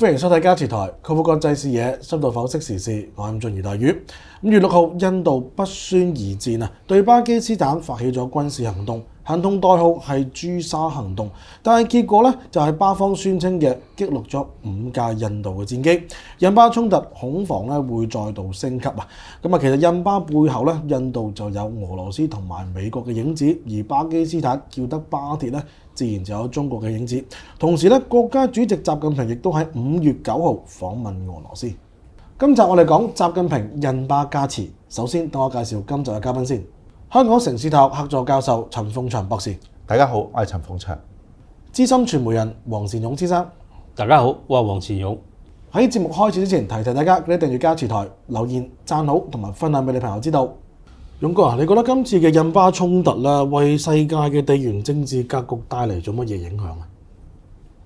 歡迎收睇家詞台，擴闊國際視野，深度剖析時事。我係伍俊怡大魚。5月6號，印度不宣而戰對巴基斯坦發起咗軍事行動，行動代號係朱砂行動。但係結果咧就係巴方宣稱嘅擊落咗5架印度嘅戰機，印巴衝突恐防咧會再度升級啊！其實印巴背後咧，印度就有俄羅斯同埋美國嘅影子，而巴基斯坦叫得巴鐵咧，自然就有中國嘅影子。同時咧，國家主席習近平亦都喺5月9號訪問俄羅斯。今集我哋講習近平印巴加持。首先，等我介紹今集嘅嘉賓先。香港城市大學客座教授陳鳳翔博士。大家好，我係陳鳳翔。資深傳媒人黃善勇先生。大家好，我係黃善勇。喺節目開始之前，提大家記得訂閱家詞台，留言、讚好同埋分享俾你朋友知道。勇哥啊，你覺得今次嘅印巴衝突啦，為世界嘅地緣政治格局帶嚟咗乜嘢影響啊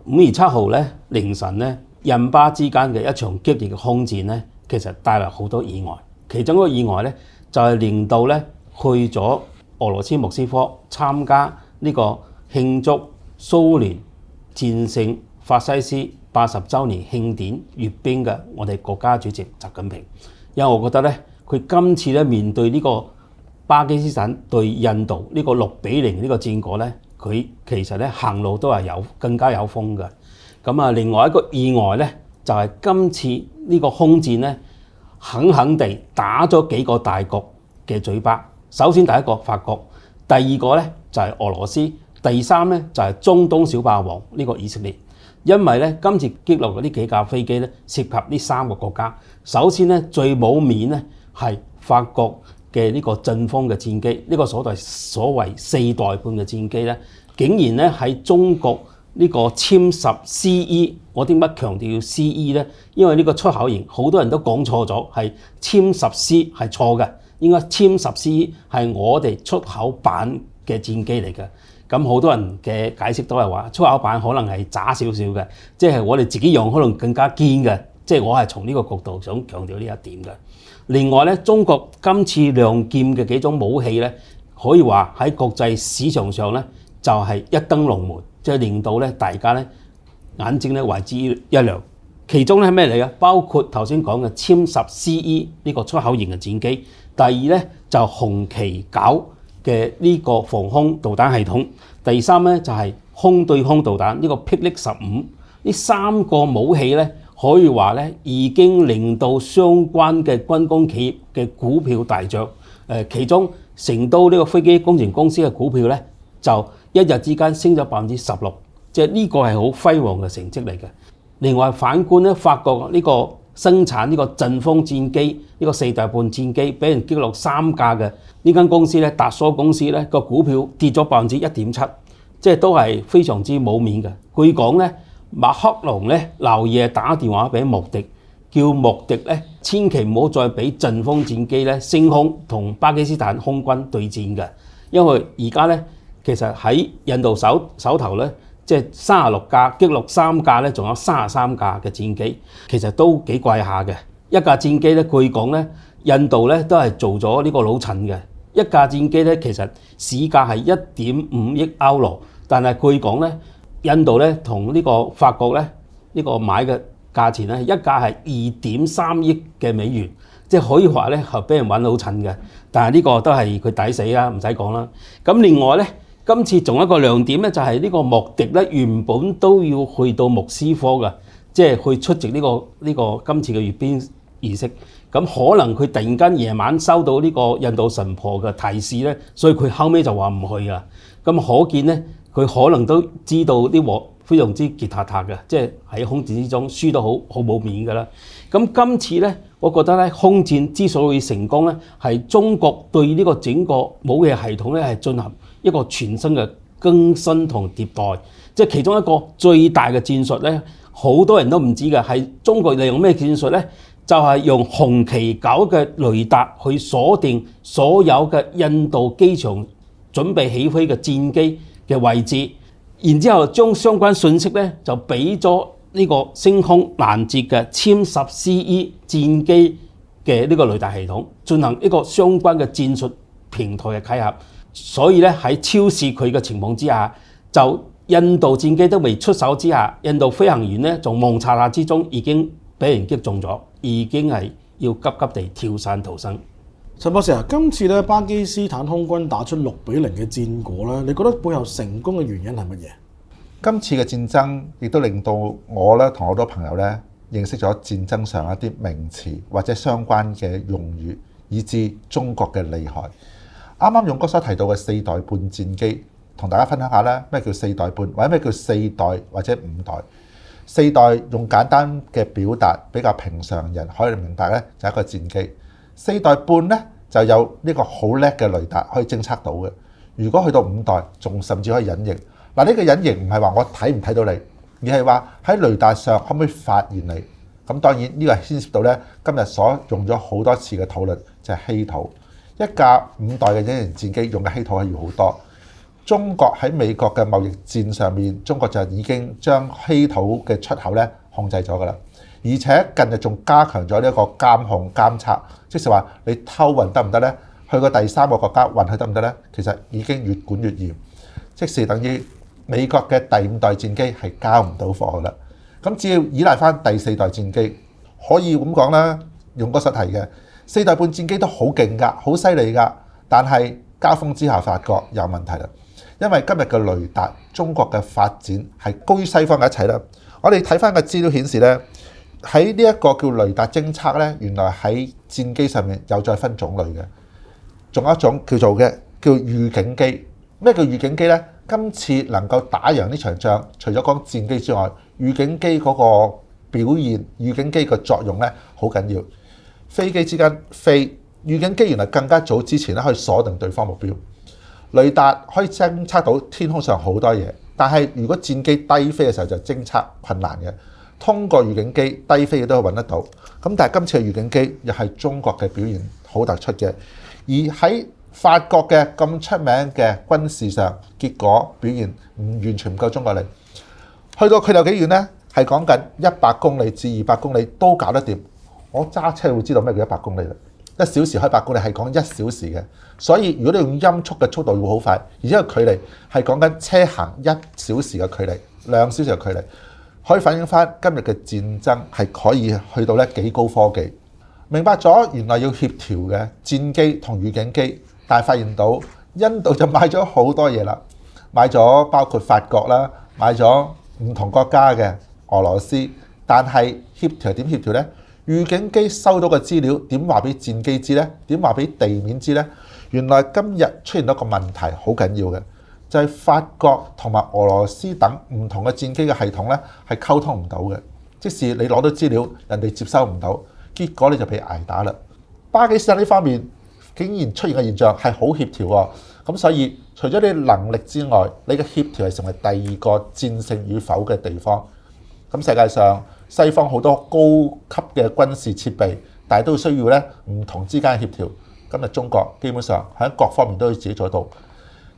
？5月7號咧凌晨咧，印巴之間嘅一場激烈嘅空戰咧，其實帶來好多意外。其中一個意外咧，就係令到咧去咗俄羅斯莫斯科參加呢個慶祝蘇聯戰勝法西斯80週年慶典閱兵嘅我哋國家主席習近平。因為我覺得咧，佢今次咧面對呢個巴基斯坦對印度呢個6-0呢個戰果咧，佢其實咧行路都係更加有風嘅。咁啊，另外一個意外咧，就係今次呢個空戰咧，狠狠地打咗幾個大國嘅嘴巴。首先第一個法國，第二個咧就係俄羅斯，第三咧就係中東小霸王呢個以色列。因為咧今次擊落嘅呢幾架飛機咧，涉及呢3個國家。首先咧最冇面咧係法國嘅呢個陣風嘅戰機，呢個所謂4代半嘅戰機咧，竟然咧喺中國呢個殲10 CE， 我點解強調要 CE 咧？因為呢個出口型好多人都講錯咗，係殲10 C 係錯嘅，應該殲10 CE 係我哋出口版嘅戰機嚟嘅。咁好多人嘅解釋都係話出口版可能係渣少少嘅，即係我哋自己用可能更加堅嘅。即係我係從呢個角度想強調呢一點嘅。另外咧，中國今次亮劍嘅幾種武器咧，可以話喺國際市場上咧就係一登龍門，即係令到咧大家咧眼睛咧為之一亮。其中咧係咩嚟嘅？包括頭先講嘅殲10 CE 呢個出口型嘅戰機，第二咧就紅旗9嘅呢個防空導彈系統，第三咧就係空對空導彈呢個霹靂15。呢3個武器咧，可以話咧已經令到相關嘅軍工企業嘅股票大漲。其中成都呢個飛機工程公司嘅股票咧，就一日之間升咗16%，即係呢個係好輝煌嘅成績嚟嘅。另外反觀咧，法國呢個生產呢個陣風戰機呢個4代半戰機，俾人擊落3架嘅呢間公司咧，達蘇公司咧個股票跌咗1.7%，即係都係非常之冇面嘅。據講咧，馬克龍咧漏夜打電話俾莫迪，叫莫迪咧千祈唔好再俾陣風戰機咧升空同巴基斯坦空軍對戰嘅，因為而家咧其實喺印度手頭咧，即係36架擊落3架咧，仲有33架嘅戰機，其實都幾貴下嘅。一架戰機咧，據講咧，印度咧都係做咗呢個老襯嘅。一架戰機咧，其實市價係1.5億歐羅，但係據講咧，印度咧同呢個法國咧呢個買嘅價錢咧，一架係2.3億嘅美元，即係可以話咧係俾人揾老襯嘅。但係呢個都係佢抵死啦，唔使講啦。咁另外咧，今次仲有一個亮點咧，就係呢個莫迪咧原本都要去到莫斯科嘅，即係去出席呢個今次嘅閱兵儀式。咁可能佢突然間夜晚收到呢個印度神婆嘅提示咧，所以佢後尾就話唔去啊。咁可見咧，佢可能都知道啲鑊非常之結塔塔嘅，即係喺空戰之中輸得好冇面㗎啦。咁今次咧，我覺得咧空戰之所以成功咧，係中國對呢個整個武器系統咧係進行一個全新嘅更新同迭代。即係其中一個最大嘅戰術咧，好多人都唔知嘅，係中國利用咩戰術咧？就係用紅旗9嘅雷達去鎖定所有嘅印度機場準備起飛嘅戰機嘅位置，然之後將相關信息咧就俾咗呢個升空攔截嘅殲10 CE 戰機嘅呢個雷達系統，進行一個相關嘅戰術平台嘅契合。所以咧喺超視佢嘅情況之下，就印度戰機都未出手之下，印度飛行員咧從蒙查查之中已經俾人擊中咗，已經係要急急地跳傘逃生。陳博士啊，今次咧巴基斯坦空軍打出6-0嘅戰果咧，你覺得背後成功嘅原因係乜嘢？今次嘅戰爭亦都令到我咧同好多朋友咧認識咗戰爭上一啲名詞或者相關嘅用語，以至中國嘅厲害。啱啱勇哥所提到嘅4代半戰機，同大家分享下咧咩叫4代半，或者咩叫4代或者5代。4代用簡單嘅表達比較平常人可以明白咧，就係一個戰機。4代半咧就有呢個好叻嘅雷達可以偵測到嘅。如果去到5代，仲甚至可以隱形。嗱，呢個隱形唔係話我睇唔睇到你，而係話喺雷達上可唔可以發現你。咁當然呢個係牽涉到咧今日所用咗好多次嘅討論，就係稀土。一架5代嘅隱形戰機用嘅稀土係要好多。中國喺美國嘅貿易戰上面，中國就已經將稀土嘅出口咧控制咗㗎啦。而且近日仲加強咗呢一個監控監測，即係話你偷運得唔得呢？去個第3個國家運去得唔得呢？其實已經越管越嚴，即係等於美國嘅第5代戰機係交唔到貨㗎啦。咁只要依賴翻第4代戰機，可以咁講啦。用嗰實題嘅4代半戰機都好勁㗎，好犀利㗎，但係交鋒之下發覺有問題啦。因為今日嘅雷達，中國嘅發展係高於西方嘅一切啦。我哋睇翻個資料顯示咧，喺呢一個叫雷達偵測咧，原來喺戰機上面有再分種類嘅，仲有一種叫做預警機。咩叫預警機呢？今次能夠打贏呢場仗，除咗講戰機之外，預警機嗰個表現，預警機嘅作用咧好緊要。飛機之間飛，預警機原來更加早之前咧可以鎖定對方目標。雷達可以偵測到天空上好多嘢，但係如果戰機低飛嘅時候就偵測困難嘅。通過預警機低飛嘅都可以揾得到。咁但係今次嘅預警機又係中國嘅表現好突出嘅，而喺法國嘅咁出名嘅軍事上，結果表現完全唔夠中國力。去到佢有幾遠呢？係講緊100公里至200公里都搞得掂。我揸車會知道咩叫100公里啦。1小時開100公里係講1小時嘅，所以如果你用音速嘅速度會好快，而且個距離係講緊車行1小時嘅距離、2小時嘅距離，可以反映翻今日嘅戰爭係可以去到咧幾高科技。明白咗原來要協調嘅戰機同預警機，但係發現到印度就買咗好多嘢啦，買咗包括法國啦，買咗唔同國家嘅俄羅斯，但係協調係點協調呢？預警機收到嘅資料點話俾戰機知呢？點話俾地面知呢？原來今日出現咗一個問題，好緊要嘅，就係法國同埋俄羅斯等唔同嘅戰機嘅系統呢係溝通唔到嘅。即使你攞到資料，人哋接收唔到，結果你就被捱打啦。巴基斯坦呢方面竟然出現嘅現象係好協調喎，咁所以除咗你能力之外，你嘅協調係成為第2個戰勝與否嘅地方。咁世界上西方好多高級嘅軍事設備，但係都需要咧唔同之間嘅協調。今日中國基本上喺各方面都可以自己做到。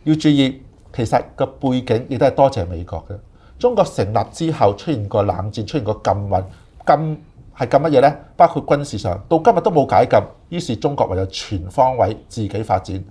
要注意，其實個背景亦都係多謝美國嘅。中國成立之後出現過冷戰，出現過禁運，禁係禁乜嘢呢？包括軍事上，到今日都冇解禁。於是中國唯有全方位自己發展。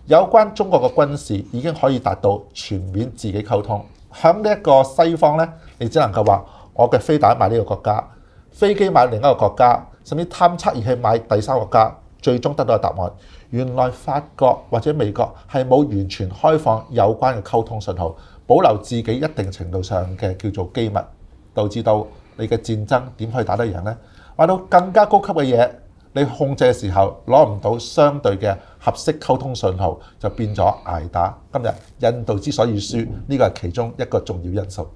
有關中國嘅軍事已經可以達到全面自己溝通。喺呢一個西方呢，你只能夠話我嘅飛彈買呢個國家，飛機買另一個國家，甚至探測儀器買第3個國家，最終得到嘅答案，原來法國或者美國係冇完全開放有關嘅溝通信號，保留自己一定程度上嘅叫做機密，導致到你嘅戰爭點可以打得贏呢？買到更加高級嘅嘢，你控制嘅時候攞唔到相對嘅合適溝通信號，就變咗捱打。今日印度之所以輸，呢個係其中一個重要因素。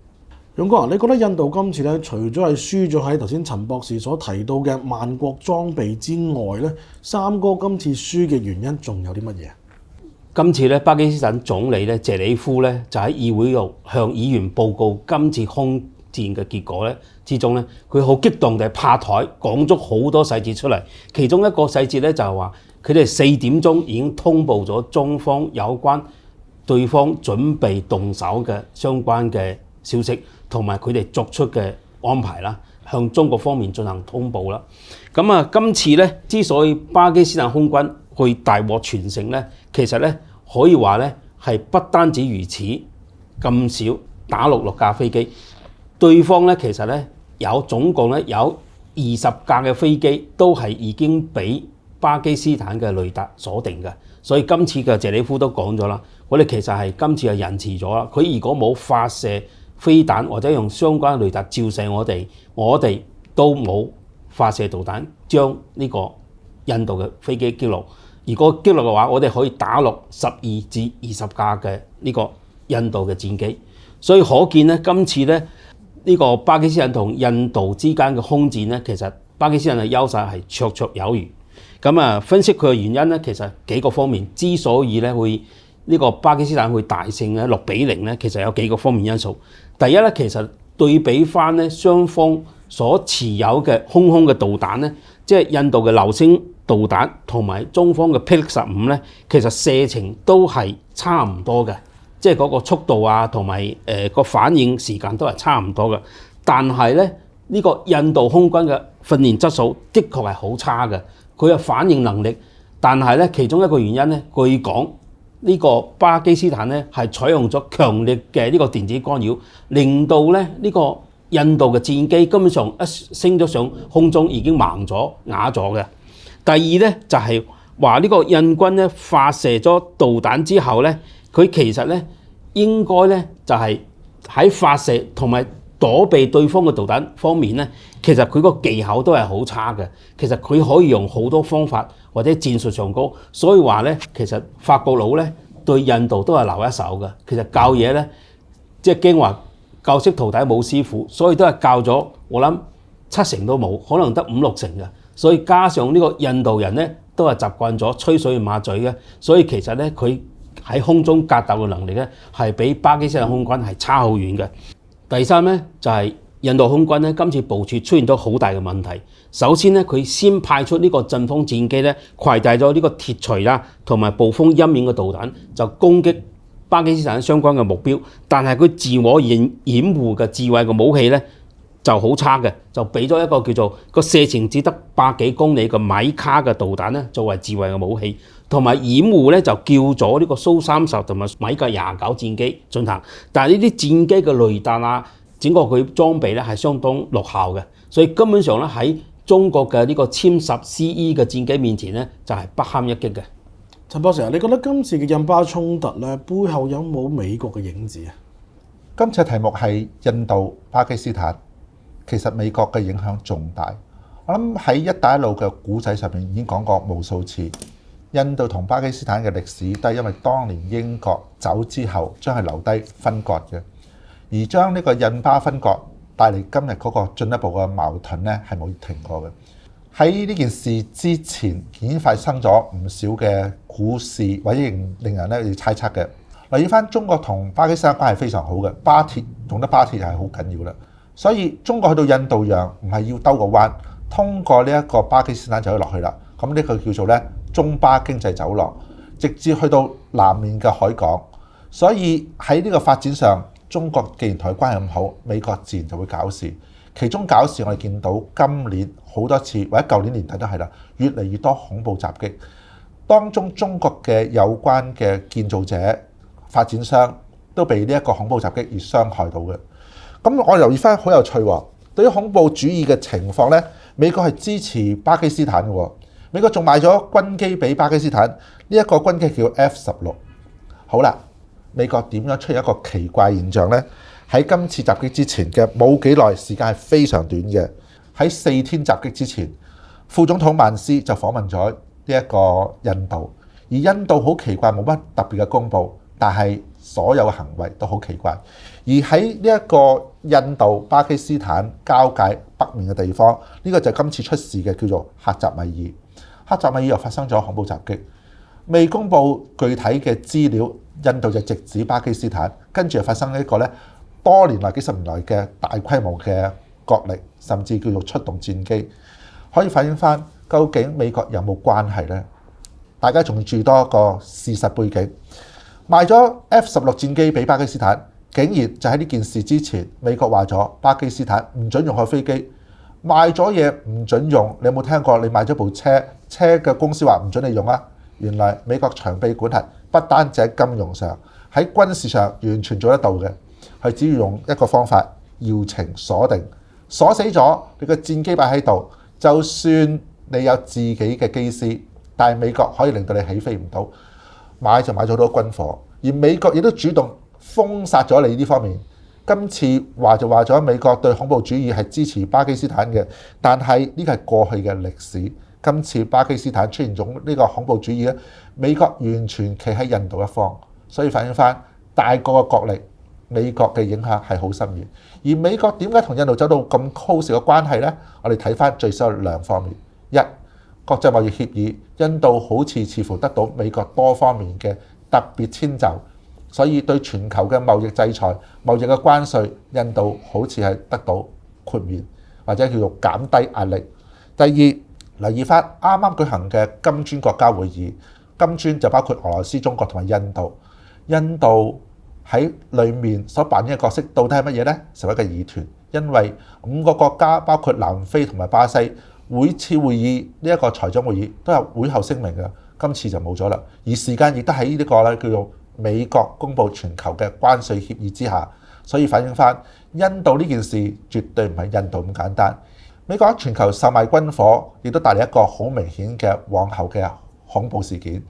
勇哥，你覺得印度今次咧，除咗係輸咗喺頭先陳博士所提到嘅萬國裝備之外咧，三哥今次輸嘅原因仲有啲乜嘢？今次咧，巴基斯坦總理咧謝里夫咧就喺議會度向議員報告今次空戰嘅結果咧之中咧，佢好激動地拍台講咗好多細節出嚟。其中一個細節咧就係話，佢哋4點鐘已經通報咗中方有關對方準備動手嘅相關嘅消息，同埋佢哋作出嘅安排啦，向中國方面進行通報啦。咁啊，今次咧之所以巴基斯坦空軍去大獲全勝咧，其實咧可以話咧係不單止如此咁少，打6架飛機，對方咧其實咧總共咧有20架嘅飛機都係已經俾巴基斯坦嘅雷達鎖定嘅，所以今次嘅謝里夫都講咗啦，我哋其實係今次係仁慈咗啦。佢如果冇發射飛彈或者用相關雷達照射我哋都冇發射導彈將呢個印度嘅飛機擊落。如果擊落嘅話，我哋可以打落12至20架嘅呢個印度嘅戰機。所以可見咧，今次咧呢個巴基斯坦同印度之間嘅空戰咧，其實巴基斯坦嘅優勢係綽綽有餘。咁啊，分析佢嘅原因咧，其實幾個方面之所以咧會呢個巴基斯坦會大勝咧6-0咧，其實有幾個方面因素。第一咧，其實對比翻咧雙方所持有嘅空嘅導彈咧，即係印度嘅流星導彈同埋中方嘅霹靂15咧，其實射程都係差唔多嘅，即係嗰個速度啊同埋個反應時間都係差唔多嘅。但係咧呢個印度空軍嘅訓練質素的確係好差嘅，佢嘅反應能力。但係咧其中一個原因咧，據講呢個巴基斯坦咧係採用咗強烈嘅呢個電子干擾，令到咧呢個印度嘅戰機根本上一升咗上空中已經盲咗啞咗嘅。第二咧就係話呢個印軍咧發射咗導彈之後咧，佢其實咧應該咧就係喺發射同埋躲避對方嘅導彈方面咧，其實佢個技巧都係好差嘅。其實佢可以用好多方法或者戰術上高，所以話咧其實法國佬咧對印度都係留一手嘅。其實教嘢咧即係驚話教識徒弟冇師傅，所以都係教咗我諗7成都冇，可能得5-6成嘅。所以加上呢個印度人咧都係習慣咗吹水馬嘴嘅，所以其實咧佢喺空中格鬥嘅能力咧係比巴基斯坦空軍係差好遠嘅。第三咧就係印度空軍咧今次部署出現咗好大嘅問題。首先咧佢先派出呢個陣風戰機咧，攜帶咗呢個鐵錘啦同埋暴風陰影嘅導彈，就攻擊巴基斯坦相關嘅目標。但係佢自我掩護嘅智慧嘅武器咧就好差嘅，就俾咗一個叫做個射程只得100幾公里嘅米卡嘅導彈咧作為自衛嘅武器，同埋掩護咧就叫咗呢個蘇30同埋米格29戰機進行。但係呢啲戰機嘅雷達啊，整個佢裝備咧係相當落後嘅，所以根本上咧喺中國嘅呢個殲10 CE 嘅戰機面前咧就係不堪一擊嘅。陳博士啊，你覺得今次嘅印巴衝突咧背後有冇美國嘅影子啊？今次嘅題目係印度、巴基斯坦，其實美國嘅影響重大。我諗喺一帶一路嘅古仔上面已經講過無數次，印度同巴基斯坦嘅歷史都係因為當年英國走之後將佢留低分割嘅，而將呢個印巴分割帶嚟今日嗰個進一步嘅矛盾咧係冇停過嘅。喺呢件事之前已經發生咗唔少嘅故事，或者令人咧要猜測嘅。留意翻中國同巴基斯坦關係非常好嘅，巴鐵用得巴鐵係好緊要啦。所以中國去到印度洋唔係要兜個彎，通過呢一個巴基斯坦就可以落去啦。咁呢個叫做咧中巴經濟走廊，直至去到南面嘅海港。所以喺呢個發展上，中國既然同佢關係咁好，美國自然就會搞事。其中搞事我哋見到今年好多次，或者舊年年底都係啦，越嚟越多恐怖襲擊。當中中國嘅有關嘅建造者、發展商都被呢一個恐怖襲擊而傷害到嘅。咁我留意翻好有趣喎，對於恐怖主義嘅情況呢，美國係支持巴基斯坦嘅喎。美國仲賣咗軍機俾巴基斯坦，呢一個軍機叫 F-16。好啦，美國點樣出現一個奇怪現象呢？喺今次襲擊之前嘅冇幾耐時間係非常短嘅，喺4天襲擊之前，副總統曼斯就訪問咗呢一個印度，而印度好奇怪冇乜特別嘅公佈，但係所有嘅行為都好奇怪。而喺呢一個印度巴基斯坦交界北面嘅地方，呢個就係今次出事嘅叫做克什米爾。克什米爾又發生咗恐怖襲擊，未公佈具體嘅資料，印度就直指巴基斯坦，跟住又發生一個咧多年來幾十年來嘅大規模嘅角力，甚至叫做出動戰機，可以反映翻究竟美國有冇關係呢？大家仲要注意多一個事實背景，賣咗 F-16戰機俾巴基斯坦，竟然就喺呢件事之前，美國話咗巴基斯坦唔準用佢飛機，賣咗嘢唔準用。你有冇聽過？你買咗部車，車嘅公司話唔準你用啊？原來美國長臂管轄，不單止喺金融上，喺軍事上完全做得到嘅。佢只要用一個方法，搖情鎖定，鎖死咗你個戰機擺喺度，就算你有自己嘅機師，但係美國可以令到你起飛唔到。買就買咗好多軍火，而美國亦都主動封殺咗你呢方面。今次話就話咗美國對恐怖主義係支持巴基斯坦嘅，但係呢個係過去嘅歷史。今次巴基斯坦出現咗呢個恐怖主義咧，美國完全企喺印度一方，所以反映翻大國嘅國力，美國嘅影響係好深遠。而美國點解同印度走到咁 close 嘅關係呢？我哋睇翻最少有兩方面：一，國際貿易協議，印度好似乎得到美國多方面嘅特別遷就，所以對全球嘅貿易制裁、貿易嘅關稅，印度好似係得到豁免或者叫做減低壓力。第二，留意翻啱啱舉行嘅金磚國家會議，金磚就包括俄羅斯、中國同埋印度。印度喺裡面所扮演嘅角色到底係乜嘢呢？成為一個議團，因為5個國家包括南非同埋巴西，每次會議呢一個財長會議都有會後聲明嘅，今次就冇咗啦。而時間亦都喺呢個咧叫做美國公布全球嘅關稅協議之下，所以反映翻印度呢件事絕對唔係印度咁簡單。美國喺全球售賣軍火，亦都帶嚟一個好明顯嘅往後嘅恐怖事件。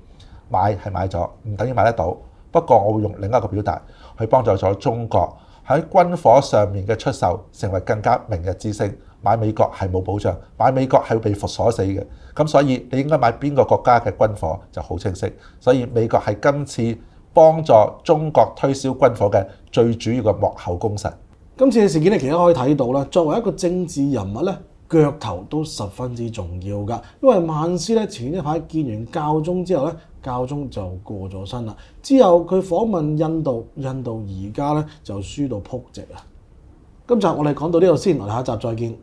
買係買咗，唔等於買得到。不過我會用另一個表達去幫助咗中國喺軍火上面嘅出售，成為更加明日之星。買美國係冇保障，買美國係會被鎖死嘅。咁所以你應該買邊個國家嘅軍火就好清晰。所以美國係今次幫助中國推銷軍火嘅最主要嘅幕後功臣。今次嘅事件咧，其實可以睇到啦，作為一個政治人物咧，腳頭都十分之重要㗎。因為曼斯咧前一排見完教宗之後咧，教宗就過咗身啦。之後佢訪問印度，印度而家咧就輸到撲直啊！今集我哋講到呢度先，我哋下一集再見。